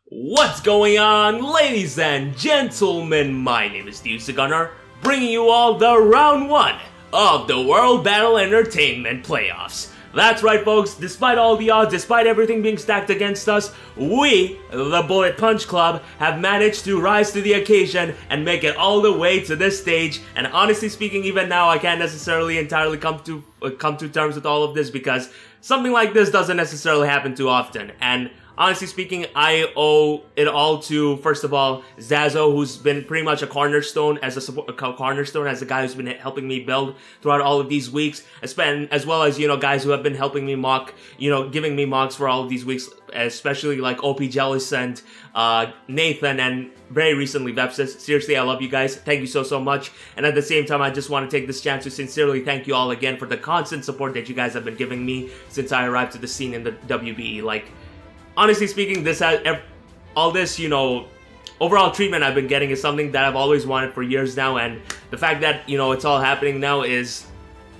What's going on, ladies and gentlemen? My name is Steve Gunner, bringing you all the round 1 of the World Battle Entertainment Playoffs. That's right, folks, despite all the odds, despite everything being stacked against us, we, the Bullet Punch Club, have managed to rise to the occasion and make it all the way to this stage. And honestly speaking, even now, I can't necessarily entirely come to terms with all of this because something like this doesn't necessarily happen too often. And honestly speaking, I owe it all to, first of all, Zazo, who's been pretty much a cornerstone as a guy who's been helping me build throughout all of these weeks, as well as, guys who have been helping me mock, giving me mocks for all of these weeks, especially like OP Jealous and Nathan, and very recently Vepsis. Seriously, I love you guys. Thank you so much. And at the same time, I just want to take this chance to sincerely thank you all again for the constant support that you guys have been giving me since I arrived to the scene in the WBE. Like, honestly speaking, all this, overall treatment I've been getting is something that I've always wanted for years now, and the fact that, it's all happening now is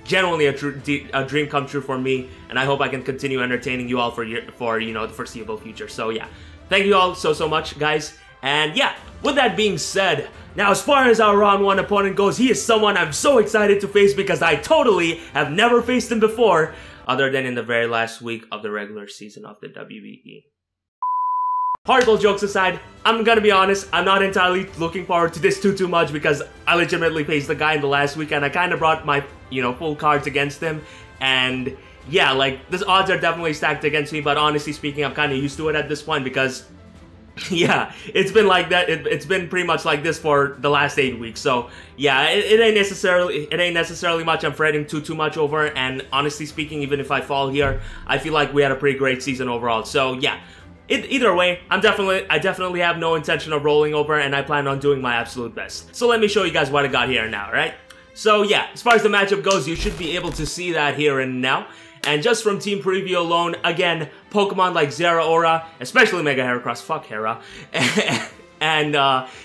genuinely a dream come true for me, and I hope I can continue entertaining you all for the foreseeable future. So yeah, thank you all so much, guys. And yeah, with that being said, now as far as our round 1 opponent goes, he is someone I'm so excited to face because I totally have never faced him before, other than in the very last week of the regular season of the WBE. Horrible jokes aside, I'm gonna be honest, I'm not entirely looking forward to this too much because I legitimately faced the guy in the last week and I kind of brought my, full cards against him. And yeah, like, the odds are definitely stacked against me, but honestly speaking, I'm kind of used to it at this point because yeah, it's been like that. It's been pretty much like this for the last 8 weeks. So yeah, it ain't necessarily much I'm fretting too much over. And honestly speaking, even if I fall here, I feel like we had a pretty great season overall. So yeah, either way, I definitely have no intention of rolling over, and I plan on doing my absolute best. So let me show you guys what I got here now, right? So yeah, as far as the matchup goes, you should be able to see that here and now. And just from team preview alone, again, Pokemon like Zeraora, especially Mega Heracross, fuck Hera, and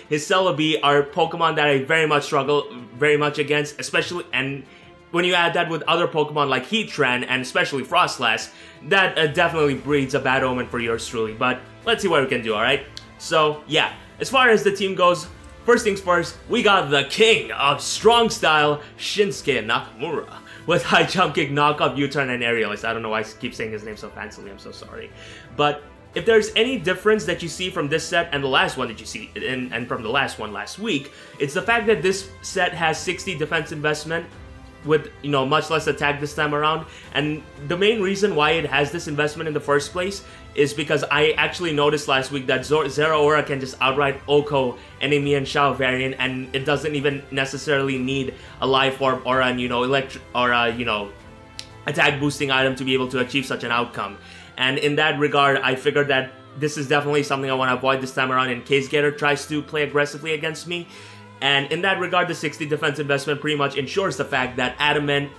his Celebi are Pokemon that I very much struggle against, especially, and when you add that with other Pokemon like Heatran and especially Frostlass, that definitely breeds a bad omen for yours truly. But let's see what we can do, alright? So yeah, as far as the team goes, first things first, we got the king of strong style, Shinsuke Nakamura, with high jump kick, knockoff, U-turn, and aerial ace. I don't know why I keep saying his name so fancily, I'm so sorry. But if there's any difference that you see from this set and the last one that you see, and from the last one last week, it's the fact that this set has 60 defense investment with, much less attack this time around. And the main reason why it has this investment in the first place is because I actually noticed last week that Zeraora can just outright Oko any Mian Shao variant, and it doesn't even necessarily need a life orb or an, attack boosting item to be able to achieve such an outcome. And in that regard, I figured that this is definitely something I want to avoid this time around in case Gator tries to play aggressively against me. And in that regard, the 60 defense investment pretty much ensures the fact that Adamant,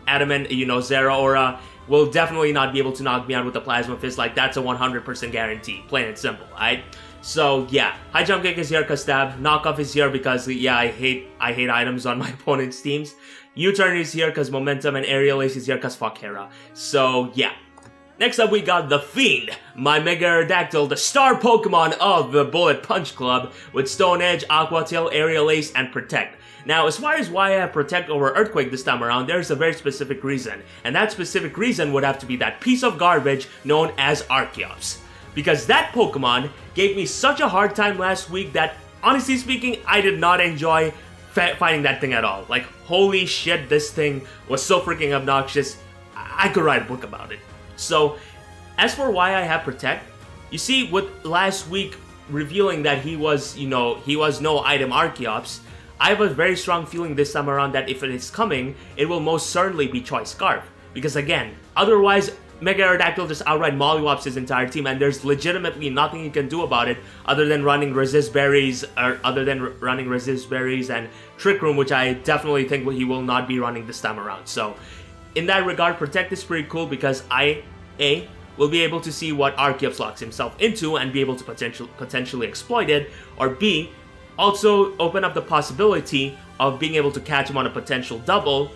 Zeraora will definitely not be able to knock me out with the Plasma Fist. Like, that's a 100% guarantee, plain and simple, alright? So yeah, high jump kick is here because stab, knockoff is here because yeah, I hate items on my opponent's teams. U-turn is here because momentum, and aerial ace is here because fuck Hera. So yeah. Next up, we got the Fiend, my Mega Aerodactyl, the star Pokemon of the Bullet Punch Club, with Stone Edge, Aqua Tail, Aerial Ace, and Protect. Now, as far as why I have Protect over Earthquake this time around, there's a very specific reason, and that specific reason would have to be that piece of garbage known as Archeops. Because that Pokemon gave me such a hard time last week that, honestly speaking, I did not enjoy fighting that thing at all. Like, holy shit, this thing was so freaking obnoxious, I could write a book about it. So, as for why I have Protect, you see, with last week revealing that he was no item Archeops, I have a very strong feeling this time around that if it is coming, it will most certainly be Choice Scarf. Because again, otherwise, Mega Aerodactyl just outright mollywops his entire team, and there's legitimately nothing he can do about it other than running Resist Berries, and Trick Room, which I definitely think he will not be running this time around. So, in that regard, Protect is pretty cool because I, A, will be able to see what Archeops locks himself into and be able to potentially exploit it, or B, also open up the possibility of being able to catch him on a potential double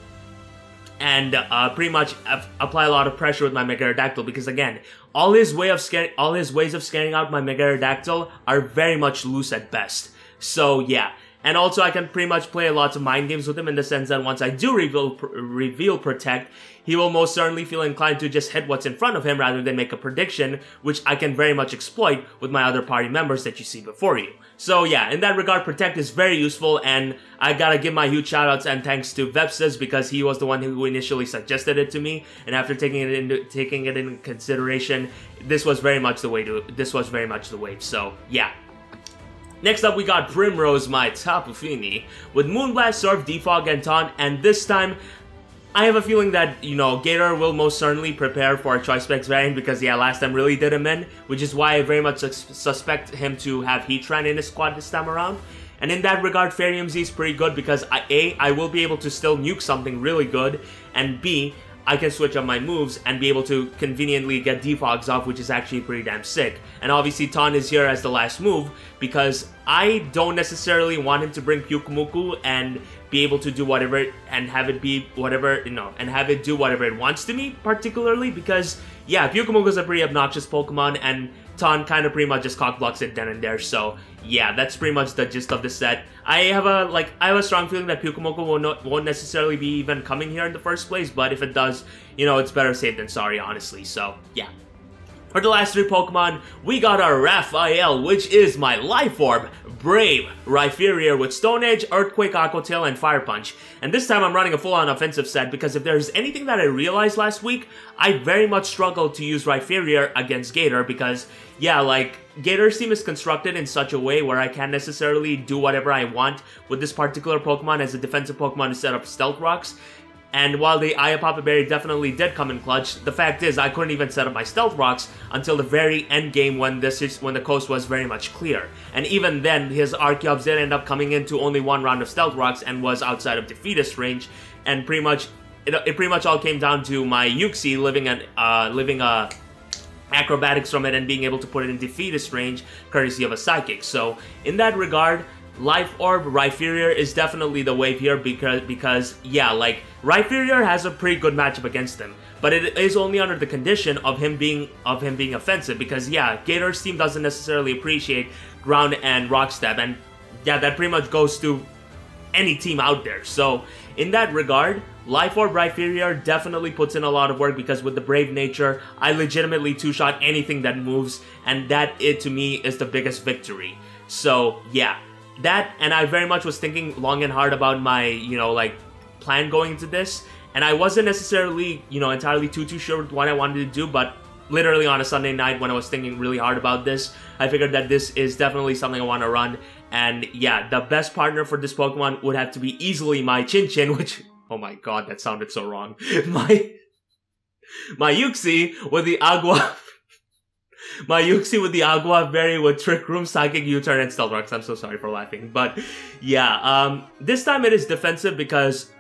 and pretty much apply a lot of pressure with my Mega Aerodactyl, because again, all his ways of scanning out my Mega Aerodactyl are very much loose at best. So yeah. And also, I can pretty much play lots of mind games with him in the sense that once I do reveal Protect, he will most certainly feel inclined to just hit what's in front of him rather than make a prediction, which I can very much exploit with my other party members that you see before you. So yeah, in that regard, Protect is very useful, and I gotta give my huge shoutouts and thanks to Vepsis, because he was the one who initially suggested it to me, and after taking it into consideration, this was very much the wave. So yeah. Next up, we got Primrose, my Tapu Fini, with Moonblast, Surf, Defog, and Taunt, and this time, I have a feeling that, you know, Gator will most certainly prepare for a Choice Specs variant, because yeah, last time really did him in, which is why I very much suspect him to have Heatran in his squad this time around. And in that regard, Fairium Z is pretty good because I will be able to still nuke something really good, and B, I can switch up my moves and be able to conveniently get Defogs off, which is actually pretty damn sick. And obviously Taunt is here as the last move, because I don't necessarily want him to bring Pyukumuku and be able to do whatever, and have it be whatever, you know, and have it do whatever it wants to me, particularly because, yeah, Pyukumuku is a pretty obnoxious Pokemon, and Taunt kind of pretty much just cockblocks it then and there. So yeah, that's pretty much the gist of the set. I have a strong feeling that Pyukumuku won't necessarily be even coming here in the first place, but if it does, you know, it's better safe than sorry, honestly. So yeah. For the last three Pokemon, we got our Raphael, which is my Life Orb, Brave, Rhyperior with Stone Edge, Earthquake, Aqua Tail, and Fire Punch. And this time I'm running a full-on offensive set, because if there's anything that I realized last week, I very much struggled to use Rhyperior against Gator, because, yeah, like, Gator's team is constructed in such a way where I can't necessarily do whatever I want with this particular Pokemon as a defensive Pokemon to set up Stealth Rocks. And while the Ayapapa Berry definitely did come in clutch, the fact is I couldn't even set up my Stealth Rocks until the very end game when the coast was very much clear. And even then, his Archeops did end up coming into only one round of Stealth Rocks and was outside of defeatist range. And pretty much, it pretty much all came down to my Uxie living acrobatics from it and being able to put it in defeatist range, courtesy of a Psychic. So in that regard, Life Orb Rhyperior is definitely the wave here, because yeah, like, Rhyperior has a pretty good matchup against him, but it is only under the condition of him being offensive, because yeah, Gator's team doesn't necessarily appreciate ground and rock stab, and yeah, that pretty much goes to any team out there. So in that regard, Life Orb Rhyperior definitely puts in a lot of work, because with the Brave nature, I legitimately two-shot anything that moves, and that, to me, is the biggest victory. So yeah. That, and I very much was thinking long and hard about my, you know, like, plan going into this, and I wasn't necessarily, you know, entirely too sure what I wanted to do, but literally on a Sunday night when I was thinking really hard about this, I figured that this is definitely something I want to run, and yeah, the best partner for this Pokemon would have to be easily my Chinchin, which, oh my god, that sounded so wrong, my Uxie with the Agua... My Uxie with the Agua Berry with Trick Room, Psychic, U-Turn, and Stealth Rocks. I'm so sorry for laughing. But yeah, this time it is defensive, because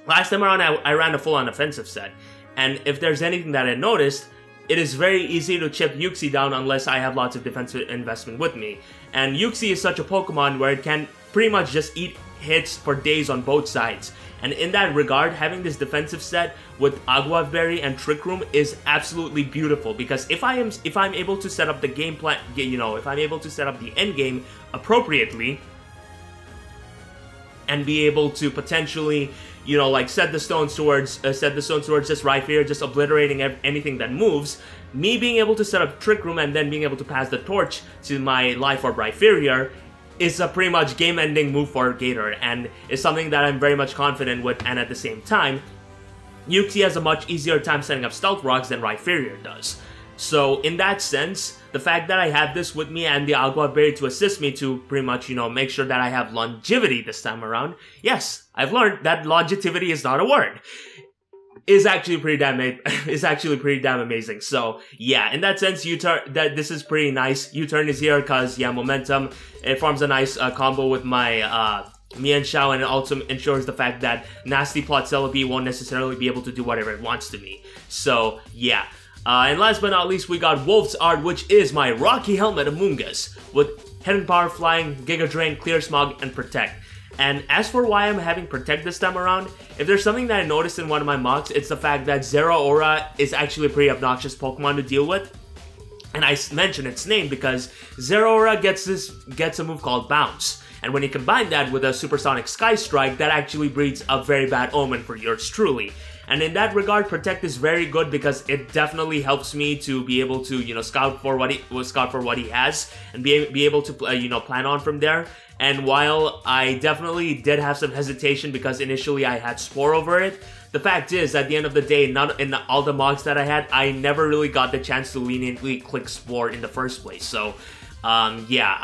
last time around I ran a full-on offensive set. And if there's anything that I noticed, it is very easy to chip Uxie down unless I have lots of defensive investment with me. And Uxie is such a Pokemon where it can pretty much just eat hits for days on both sides. And in that regard, having this defensive set with Agua Berry and Trick Room is absolutely beautiful, because if I'm able to set up the game plan, you know, if I'm able to set up the end game appropriately and be able to potentially, you know, like set the stones towards just Rhyperior, just obliterating anything that moves, me being able to set up Trick Room and then being able to pass the torch to my Life Orb Rhyperior is a pretty much game-ending move for Gator, and is something that I'm very much confident with, and at the same time, Uxie has a much easier time setting up Stealth Rocks than Rhyperior does. So in that sense, the fact that I have this with me and the Agua Berry to assist me to pretty much, you know, make sure that I have longevity this time around, yes, I've learned that longevity is not a word, is actually pretty damn amazing. So yeah, in that sense, this is pretty nice. U-Turn is here because, yeah, momentum, it forms a nice combo with my Mienshao, and it also ensures the fact that Nasty Plot Celebi won't necessarily be able to do whatever it wants to me. So yeah. And last but not least, we got Wolf's Art, which is my Rocky Helmet Amoonguss with Hidden Power, Flying, Giga Drain, Clear Smog, and Protect. And as for why I'm having Protect this time around, if there's something that I noticed in one of my mocks, it's the fact that Zeraora is actually a pretty obnoxious Pokemon to deal with. And I mention its name because Zeraora gets a move called Bounce. And when you combine that with a Supersonic Sky Strike, that actually breeds a very bad omen for yours truly. And in that regard, Protect is very good because it definitely helps me to be able to, you know, scout for what he has and be able to, you know, plan on from there. And while I definitely did have some hesitation because initially I had Spore over it, the fact is, at the end of the day, not in all the mocks that I had, I never really got the chance to leniently click Spore in the first place. So, yeah,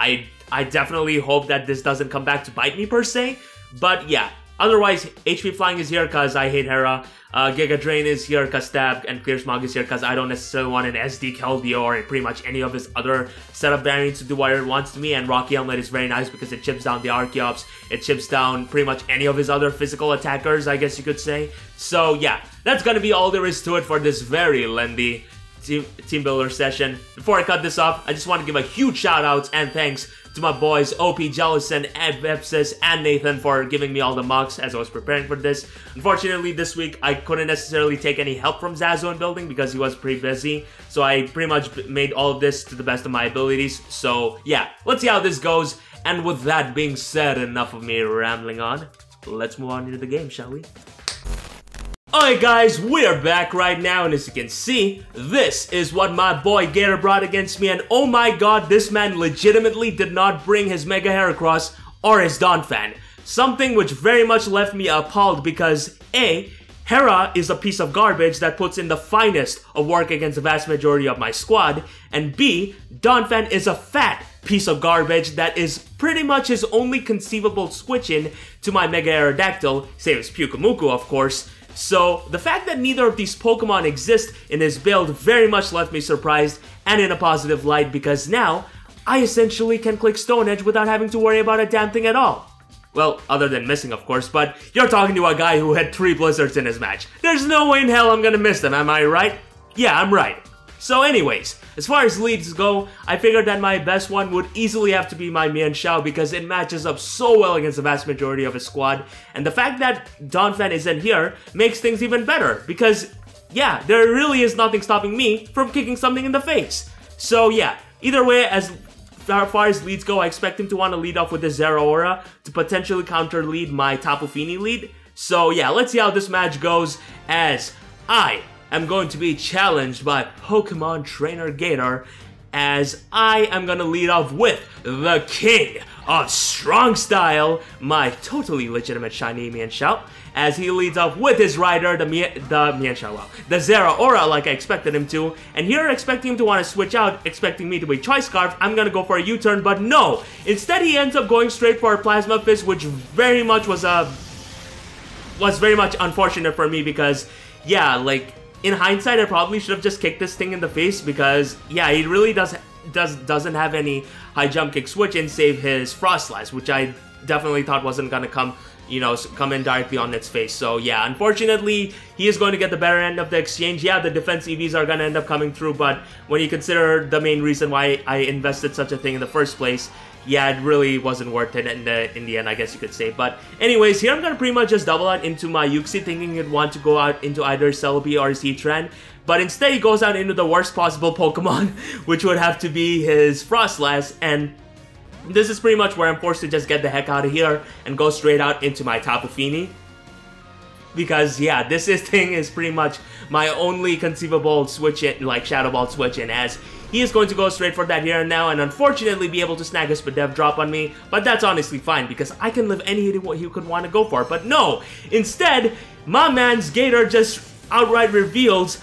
I definitely hope that this doesn't come back to bite me per se. But yeah, otherwise, HP Flying is here because I hate Hera. Giga Drain is here because Stab, and Clear Smog is here because I don't necessarily want an SD Keldeo or pretty much any of his other setup variants to do what it wants to me. And Rocky Helmet is very nice because it chips down the Archeops, it chips down pretty much any of his other physical attackers, I guess you could say. So yeah, that's gonna be all there is to it for this very lengthy team builder session. Before I cut this off, I just want to give a huge shout outs and thanks to my boys OP Jellison, Epsis, and Nathan for giving me all the mocks as I was preparing for this. Unfortunately, this week I couldn't necessarily take any help from Zazu in building because he was pretty busy, so I pretty much made all of this to the best of my abilities. So yeah, let's see how this goes. And with that being said, enough of me rambling on. Let's move on into the game, shall we? Alright guys, we're back right now, and as you can see, this is what my boy Gator brought against me, and oh my god, this man legitimately did not bring his Mega Heracross or his Donphan. Something which very much left me appalled because A, Hera is a piece of garbage that puts in the finest of work against the vast majority of my squad, and B, Donphan is a fat piece of garbage that is pretty much his only conceivable switch-in to my Mega Aerodactyl, save as Pyukumuku of course. So, the fact that neither of these Pokemon exist in his build very much left me surprised and in a positive light because now, I essentially can click Stone Edge without having to worry about a damn thing at all. Well, other than missing of course, but you're talking to a guy who had 3 Blizzards in his match. There's no way in hell I'm gonna miss them, am I right? Yeah, I'm right. So anyways, as far as leads go, I figured that my best one would easily have to be my Mienshao because it matches up so well against the vast majority of his squad, and the fact that Donphan isn't here makes things even better because, yeah, there really is nothing stopping me from kicking something in the face. So yeah, either way, as far as leads go, I expect him to want to lead off with the Zeraora to potentially counter lead my Tapu Fini lead. So yeah, let's see how this match goes as I'm going to be challenged by Pokemon Trainer Gator as I am going to lead off with the king of strong style, my totally legitimate shiny Mienshao, as he leads off with his rider, the Zeraora like I expected him to, and here expecting him to want to switch out, expecting me to be Choice Scarf, I'm going to go for a U-turn, but no! Instead he ends up going straight for a Plasma Fist, which very much was very much unfortunate for me because, yeah, like, in hindsight, I probably should have just kicked this thing in the face because, yeah, he really doesn't have any high jump kick switch in save his Froslass, which I definitely thought wasn't gonna come in directly on its face. So yeah, unfortunately, he is going to get the better end of the exchange. Yeah, the defense EVs are gonna end up coming through, but when you consider the main reason why I invested such a thing in the first place, yeah, it really wasn't worth it in the end, I guess you could say. But anyways, here I'm gonna pretty much just double out into my Uxie, thinking he'd want to go out into either Celebi or Heatran. But instead, he goes out into the worst possible Pokemon, which would have to be his Froslass. And this is pretty much where I'm forced to just get the heck out of here and go straight out into my Tapu Fini. Because, yeah, this thing is pretty much my only conceivable switch-in, like Shadow Ball switch-in, as he is going to go straight for that here and now and unfortunately be able to snag a Spadef drop on me, but that's honestly fine because I can live any hit he could want to go for. But no! Instead, my man's Gator just outright reveals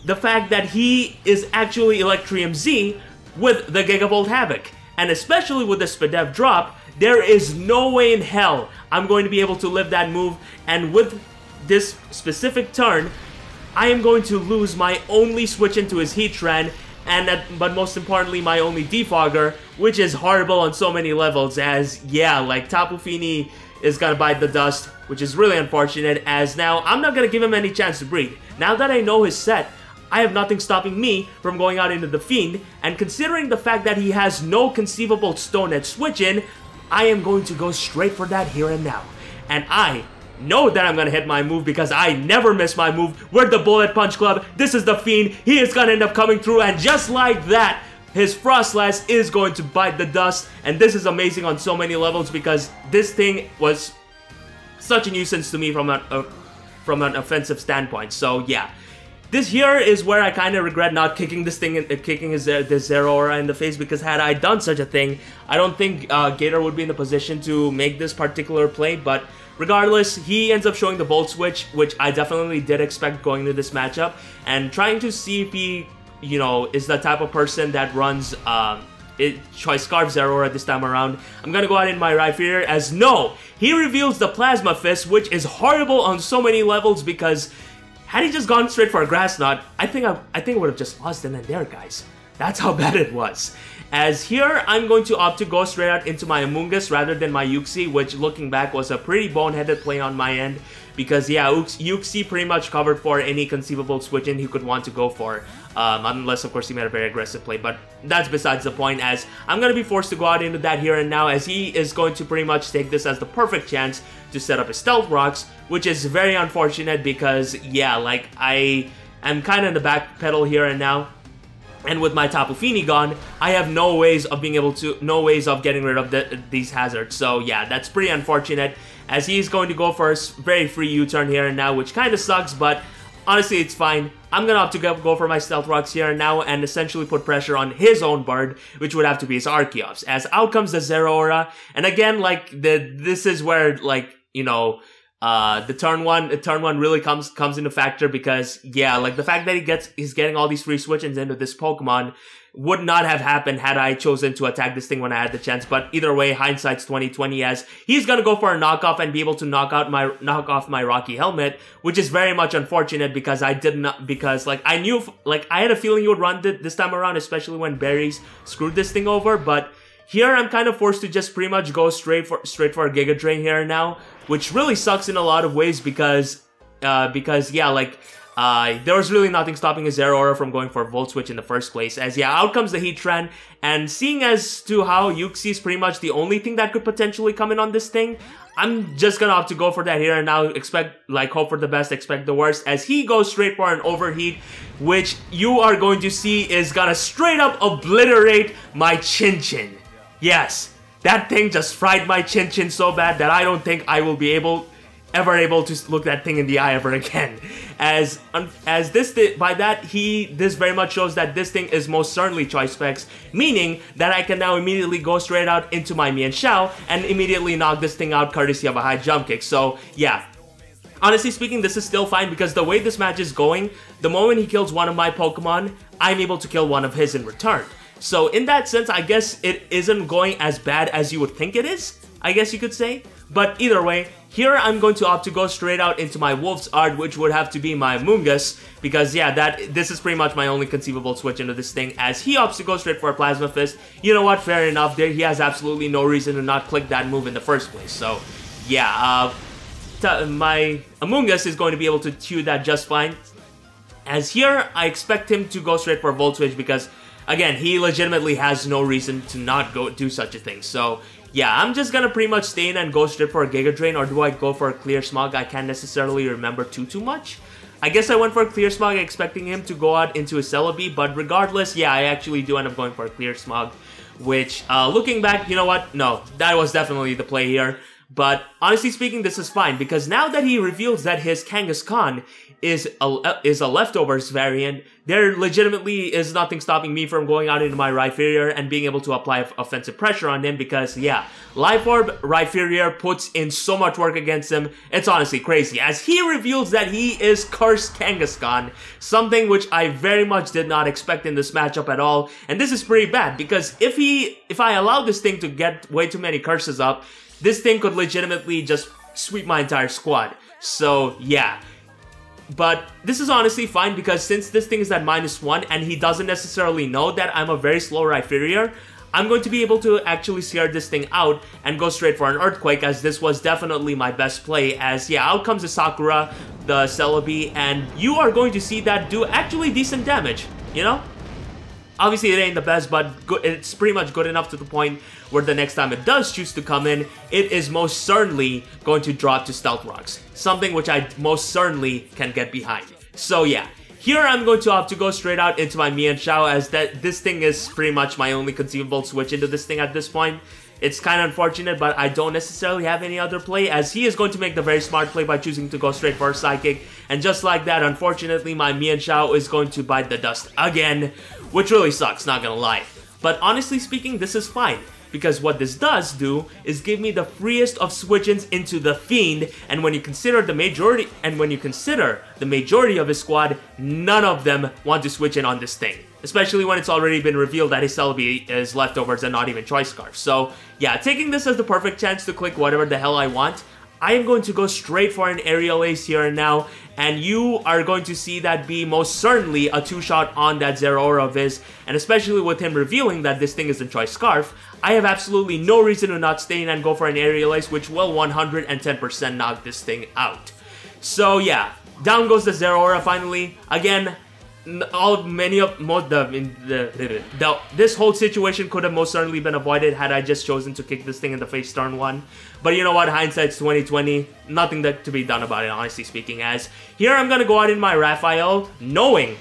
the fact that he is actually Electrium Z with the Gigavolt Havoc. And especially with the Spadef drop, there is no way in hell I'm going to be able to live that move, and with this specific turn, I am going to lose my only switch into his Heatran, but most importantly, my only Defogger, which is horrible on so many levels as, yeah, like Tapu Fini is gonna bite the dust, which is really unfortunate as now I'm not gonna give him any chance to breathe. Now that I know his set, I have nothing stopping me from going out into the Fiend, and considering the fact that he has no conceivable Stone Edge switch-in, I am going to go straight for that here and now. And I know that I'm going to hit my move because I never miss my move. We're the Bullet Punch Club. This is the Fiend. He is going to end up coming through, and just like that, his Frost Slash is going to bite the dust. And this is amazing on so many levels because this thing was such a nuisance to me from an offensive standpoint. So yeah. This here is where I kind of regret not kicking this thing, kicking this Zeraora in the face, because had I done such a thing, I don't think Gator would be in the position to make this particular play. But regardless, he ends up showing the Volt Switch, which I definitely did expect going into this matchup, and trying to see if he, you know, is the type of person that runs Choice Scarf Zeraora this time around. I'm gonna go out in my Rhyperior, as no, he reveals the Plasma Fist, which is horrible on so many levels because had he just gone straight for a Grass Knot, I think I would have just lost then and there, guys. That's how bad it was. As here, I'm going to opt to go straight out into my Amoonguss rather than my Uxie, which looking back was a pretty boneheaded play on my end. Because yeah, Uxie pretty much covered for any conceivable switch-in he could want to go for. Unless of course he made a very aggressive play, but that's besides the point, as I'm going to be forced to go out into that here and now, as he is going to pretty much take this as the perfect chance to set up his Stealth Rocks, which is very unfortunate because yeah, like I am kind of in the back pedal here and now. And with my Tapu Fini gone, I have no ways of getting rid of these hazards. So yeah, that's pretty unfortunate, as he's going to go for a very free U-turn here and now, which kind of sucks, but honestly, it's fine. I'm going to have to go for my Stealth Rocks here and now and essentially put pressure on his own bird, which would have to be his Archeops. As out comes the Zeraora, and again, like, this is where, like, you know, the turn one really comes into factor because, yeah, like, the fact that he's getting all these free switch-ins into this Pokemon would not have happened had I chosen to attack this thing when I had the chance. But either way, hindsight's 20/20, as he's gonna go for a knockoff and be able to knock off my Rocky Helmet, which is very much unfortunate because I had a feeling he would run this time around, especially when Berries screwed this thing over. But here I'm kind of forced to just pretty much go straight for a Giga Drain here and now, which really sucks in a lot of ways because yeah, like, there was really nothing stopping his Zeraora from going for a Volt Switch in the first place, as yeah, out comes the Heatran, and seeing as to how Uxie is pretty much the only thing that could potentially come in on this thing, I'm just gonna have to go for that here and now, hope for the best, expect the worst, as he goes straight for an Overheat, which you are going to see is gonna straight up obliterate my Chin Chin. Yes, that thing just fried my Chin Chin so bad that I don't think I will be ever able to look that thing in the eye ever again. As this very much shows that this thing is most certainly Choice Specs, meaning that I can now immediately go straight out into my Mienshao and immediately knock this thing out courtesy of a high jump kick. So yeah, honestly speaking, this is still fine because the way this match is going, the moment he kills one of my Pokemon, I'm able to kill one of his in return. So in that sense, I guess it isn't going as bad as you would think it is, I guess you could say. But either way, here I'm going to opt to go straight out into my Wolf's Art, which would have to be my Amoonguss, because yeah, this is pretty much my only conceivable switch into this thing, as he opts to go straight for a Plasma Fist. You know what, fair enough, there he has absolutely no reason to not click that move in the first place. So yeah, my Amoonguss is going to be able to chew that just fine. As here, I expect him to go straight for a Volt Switch because, again, he legitimately has no reason to not do such a thing. So yeah, I'm just gonna pretty much stay in and go straight for a Giga Drain, or do I go for a Clear Smog? I can't necessarily remember too much. I guess I went for a Clear Smog expecting him to go out into a Celebi, but regardless, yeah, I actually do end up going for a Clear Smog, which, looking back, you know what? No, that was definitely the play here. But honestly speaking, this is fine, because now that he reveals that his Kangaskhan is a Leftovers variant, there legitimately is nothing stopping me from going out into my Rhyperior and being able to apply offensive pressure on him, because yeah, Life Orb Rhyperior puts in so much work against him, it's honestly crazy, as he reveals that he is Cursed Kangaskhan, something which I very much did not expect in this matchup at all. And this is pretty bad, because if I allow this thing to get way too many curses up, this thing could legitimately just sweep my entire squad. So yeah. But this is honestly fine, because since this thing is at -1 and he doesn't necessarily know that I'm a very slow Rhyperior, I'm going to be able to actually scare this thing out and go straight for an Earthquake, as this was definitely my best play, as yeah, out comes the Sakura, the Celebi, and you are going to see that do actually decent damage, you know? Obviously, it ain't the best, but it's pretty much good enough to the point where the next time it does choose to come in, it is most certainly going to drop to Stealth Rocks. Something which I most certainly can get behind. So yeah, here I'm going to opt to go straight out into my Mian Xiao, as this thing is pretty much my only conceivable switch into this thing at this point. It's kind of unfortunate, but I don't necessarily have any other play, as he is going to make the very smart play by choosing to go straight for a Psychic. And just like that, unfortunately, my Mian Xiao is going to bite the dust again, which really sucks, not gonna lie. But honestly speaking, this is fine, because what this does do is give me the freest of switch-ins into the Fiend, and when you consider the majority of his squad, none of them want to switch in on this thing. Especially when it's already been revealed that his Celebi is leftovers and not even Choice Scarf. So yeah, taking this as the perfect chance to click whatever the hell I want, I am going to go straight for an Aerial Ace here and now, and you are going to see that be most certainly a 2-shot on that Zeraora of his, and especially with him revealing that this thing isn't Choice Scarf, I have absolutely no reason to not stay in and go for an Aerial Ace, which will 110% knock this thing out. So yeah, down goes the Zeraora finally. Again, this whole situation could have most certainly been avoided had I just chosen to kick this thing in the face turn 1. But you know what, hindsight's 2020, nothing to be done about it, honestly speaking, as here I'm gonna go out in my Raphael, knowing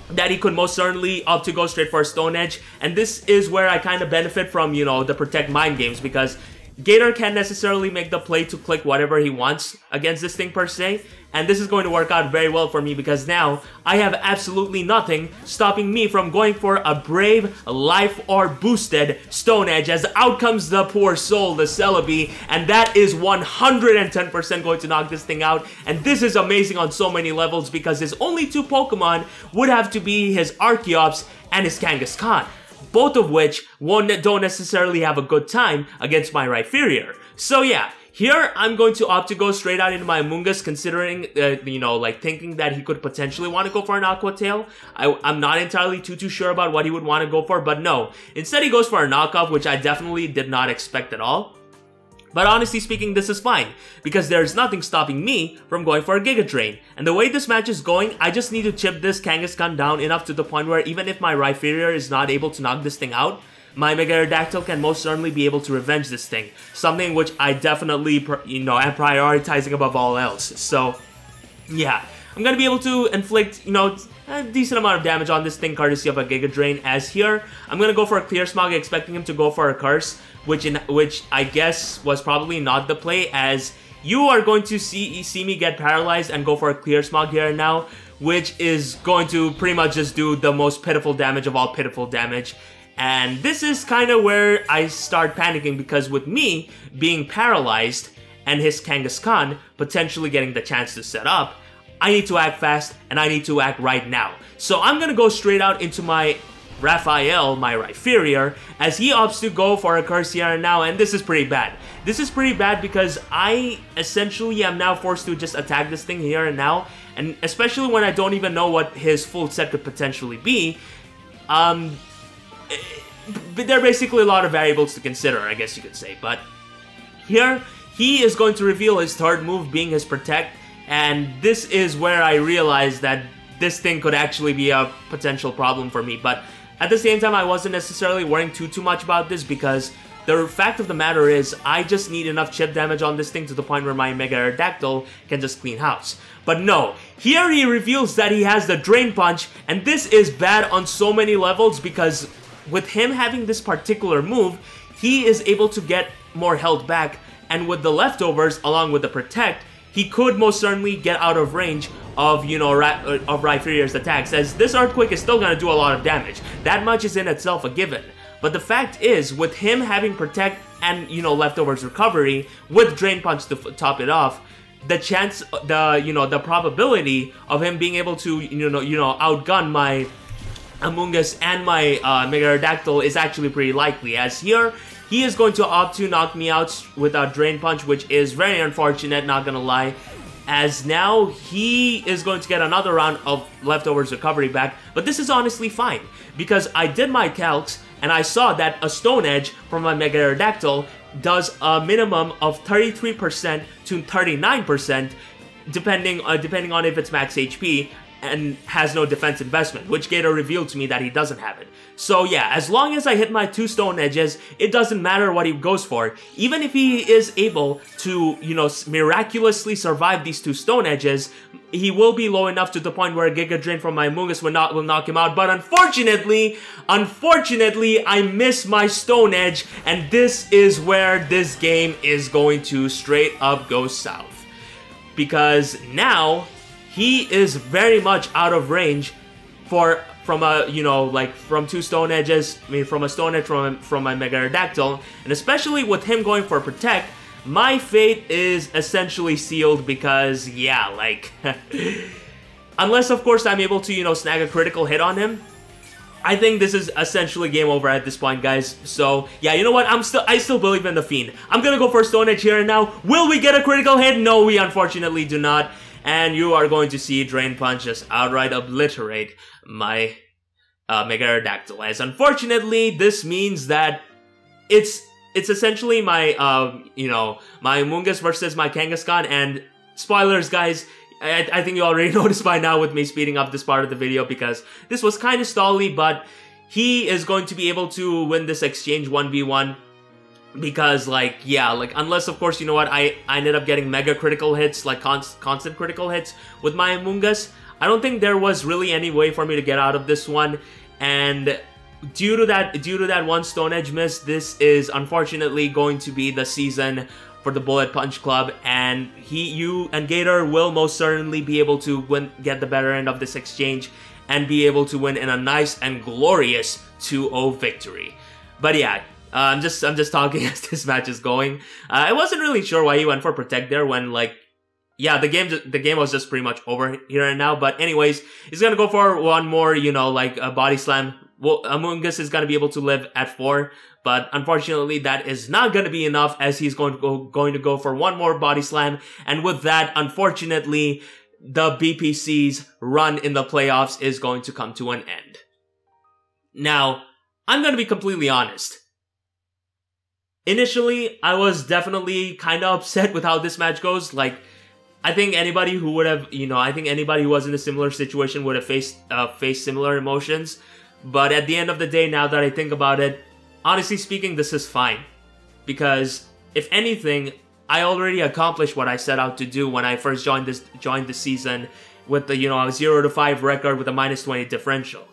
that he could most certainly opt to go straight for a Stone Edge, and this is where I kind of benefit from, you know, the Protect Mind games, because Gator can't necessarily make the play to click whatever he wants against this thing per se, and this is going to work out very well for me because now I have absolutely nothing stopping me from going for a Brave, Life Orb boosted Stone Edge, as out comes the poor soul, the Celebi, and that is 110% going to knock this thing out, and this is amazing on so many levels because his only 2 Pokemon would have to be his Archeops and his Kangaskhan, both of which don't necessarily have a good time against my Rhyperior. So yeah, here I'm going to opt to go straight out into my Amoonguss, considering, you know, like thinking that he could potentially want to go for an Aqua Tail. I'm not entirely too sure about what he would want to go for, but no. Instead he goes for a knockoff, which I definitely did not expect at all. But honestly speaking, this is fine, because there's nothing stopping me from going for a Giga Drain. And the way this match is going, I just need to chip this Kangaskhan down enough to the point where even if my Rhyperior is not able to knock this thing out, my Mega Aerodactyl can most certainly be able to revenge this thing. Something which I definitely, you know, am prioritizing above all else. So, yeah. I'm gonna be able to inflict, you know, a decent amount of damage on this thing courtesy of a Giga Drain, as here, I'm gonna go for a Clear Smog, expecting him to go for a Curse, which I guess was probably not the play, as you are going to see me get paralyzed and go for a Clear Smog here and now, which is going to pretty much just do the most pitiful damage of all pitiful damage. And this is kind of where I start panicking, because with me being paralyzed and his Kangaskhan potentially getting the chance to set up, I need to act fast and I need to act right now. So I'm gonna go straight out into my Raphael, my Rhyperior, as he opts to go for a Curse here and now, and this is pretty bad. This is pretty bad because I essentially am now forced to just attack this thing here and now, and especially when I don't even know what his full set could potentially be. There are basically a lot of variables to consider, I guess you could say, but here he is going to reveal his third move being his Protect, and this is where I realized that this thing could actually be a potential problem for me. But at the same time, I wasn't necessarily worrying too much about this, because the fact of the matter is I just need enough chip damage on this thing to the point where my Mega Aerodactyl can just clean house. But no, here he reveals that he has the Drain Punch, and this is bad on so many levels, because with him having this particular move, he is able to get more health back, and with the leftovers along with the Protect, he could most certainly get out of range of, you know, of Rhyperior's attacks, as this Earthquake is still going to do a lot of damage. That much is in itself a given. But the fact is, with him having Protect and, you know, leftovers recovery, with Drain Punch to top it off, the chance, the probability of him being able to, outgun my Amoonguss and my Mega Aerodactyl is actually pretty likely, as here, he is going to opt to knock me out with a Drain Punch, which is very unfortunate, not gonna lie, as now he is going to get another round of leftovers recovery back. But this is honestly fine, because I did my calcs, and I saw that a Stone Edge from my Mega Aerodactyl does a minimum of 33% to 39%, depending on if it's max HP, and has no defense investment, which Gator revealed to me that he doesn't have it. So yeah, as long as I hit my 2 Stone Edges, it doesn't matter what he goes for. Even if he is able to, you know, miraculously survive these 2 Stone Edges, he will be low enough to the point where a Giga Drain from my Amoonguss will knock him out. But unfortunately, I miss my Stone Edge, and this is where this game is going to straight up go south. Because now, he is very much out of range from a, you know, like from 2 Stone Edges, I mean from a Stone Edge from my Mega Aerodactyl, and especially with him going for Protect, my fate is essentially sealed because, yeah, like, unless of course I'm able to, you know, snag a critical hit on him, I think this is essentially game over at this point, guys. So, yeah, you know what? I still believe in the Fiend. I'm gonna go for Stone Edge here and now. Will we get a critical hit? No, we unfortunately do not. And you are going to see Drain Punch just outright obliterate my Mega Aerodactyl. As unfortunately, this means that it's essentially my, you know, my Amoonguss versus my Kangaskhan. And spoilers, guys, I think you already noticed by now with me speeding up this part of the video because this was kind of stally, but he is going to be able to win this exchange 1v1 because, like, yeah, like, unless, of course, you know what, I ended up getting mega critical hits, like constant critical hits with my Amoonguss. I don't think there was really any way for me to get out of this one, and due to that 1 Stone Edge miss, this is unfortunately going to be the season for the Bullet Punch Club, and you and Gator will most certainly be able to get the better end of this exchange and be able to win in a nice and glorious 2-0 victory. But yeah, I'm just talking as this match is going. I wasn't really sure why he went for Protect there when, like, yeah, the game was just pretty much over here and now. But anyways, he's gonna go for one more, you know, like a Body Slam. Well, Amoonguss is gonna be able to live at 4, but unfortunately that is not gonna be enough as he's going to go for one more Body Slam. And with that, unfortunately, the BPC's run in the playoffs is going to come to an end. Now, I'm gonna be completely honest. Initially, I was definitely kind of upset with how this match goes. Like, I think anybody who would have, you know, I think anybody who was in a similar situation would have faced similar emotions. But at the end of the day, now that I think about it, honestly speaking, this is fine. Because, if anything, I already accomplished what I set out to do when I first joined the season with the, you know, 0-5 record with a -20 differential.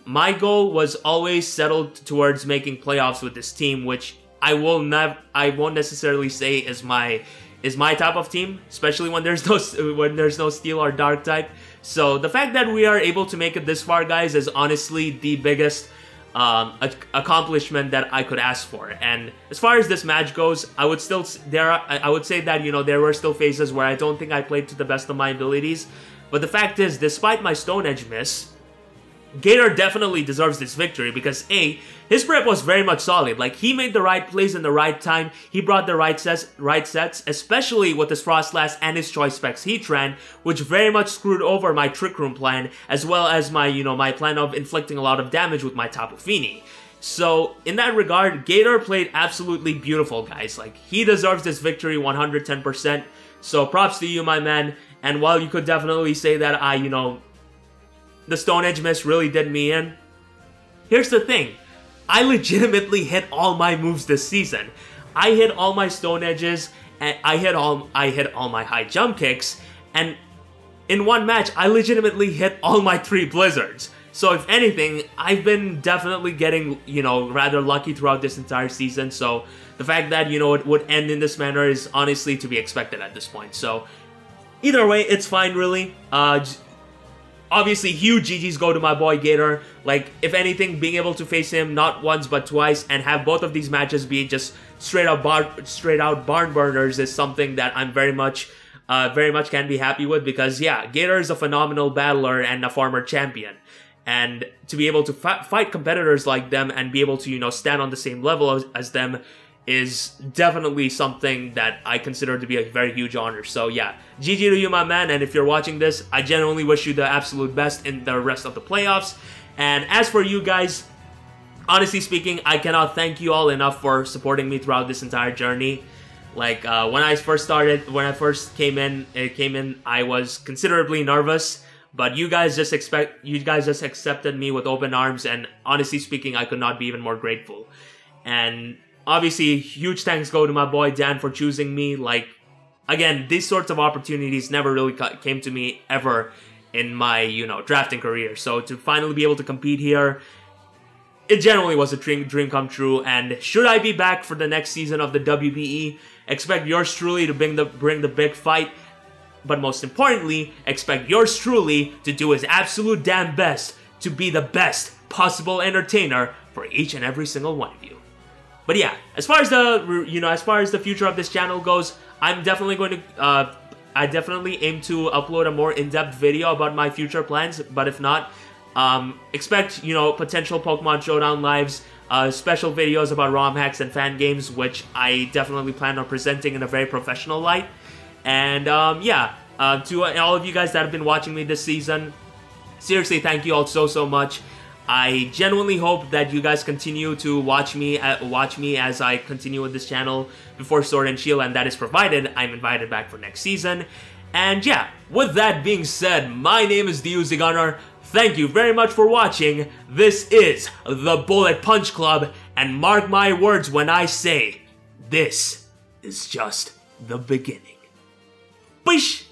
My goal was always settled towards making playoffs with this team, which I won't necessarily say is my type of team, especially when there's no Steel or Dark type. So the fact that we are able to make it this far, guys, is honestly the biggest accomplishment that I could ask for. And as far as this match goes, I would say that, you know, there were still phases where I don't think I played to the best of my abilities. But the fact is, despite my Stone Edge miss, Gator definitely deserves this victory because A, his prep was very much solid. Like, he made the right plays in the right time, he brought the right sets, especially with his Froslass and his Choice Specs Heatran, which very much screwed over my Trick Room plan, as well as my, you know, my plan of inflicting a lot of damage with my Tapu Fini. So, in that regard, Gator played absolutely beautiful, guys. Like, he deserves this victory 110%, so props to you, my man. And while you could definitely say that the Stone Edge miss really did me in, here's the thing. I legitimately hit all my moves this season. I hit all my Stone Edges, and I hit all my high jump kicks, and in one match, I legitimately hit all my 3 Blizzards. So if anything, I've been definitely getting, you know, rather lucky throughout this entire season. So the fact that, you know, it would end in this manner is honestly to be expected at this point. So either way, it's fine, really. Obviously, huge GG's go to my boy Gator. Like, if anything, being able to face him not once but twice and have both of these matches be just straight out barn burners is something that I'm very much can be happy with because, yeah, Gator is a phenomenal battler and a former champion. And to be able to fight competitors like them and be able to, you know, stand on the same level as them is definitely something that I consider to be a very huge honor. So yeah, GG to you, my man, and if you're watching this, I genuinely wish you the absolute best in the rest of the playoffs. And as for you guys, honestly speaking, I cannot thank you all enough for supporting me throughout this entire journey. Like, when I first came in, I was considerably nervous, But you guys just accepted me with open arms, and honestly speaking, I could not be even more grateful. And obviously, huge thanks go to my boy Dan for choosing me. Like, again, these sorts of opportunities never really came to me ever in my, drafting career. So to finally be able to compete here, it generally was a dream come true. And should I be back for the next season of the WBE, expect yours truly to bring the big fight. But most importantly, expect yours truly to do his absolute damn best to be the best possible entertainer for each and every single one of you. But yeah, as far as the future of this channel goes, I'm definitely going to I definitely aim to upload a more in-depth video about my future plans. But if not, expect potential Pokemon Showdown lives, special videos about ROM hacks and fan games, which I definitely plan on presenting in a very professional light. And yeah, to all of you guys that have been watching me this season, seriously, thank you all so much. I genuinely hope that you guys continue to watch me as I continue with this channel before Sword and Shield, and that is provided I'm invited back for next season. And yeah, with that being said, my name is the Uzi Gunner. Thank you very much for watching. This is the Bullet Punch Club, and mark my words when I say, this is just the beginning. Bish!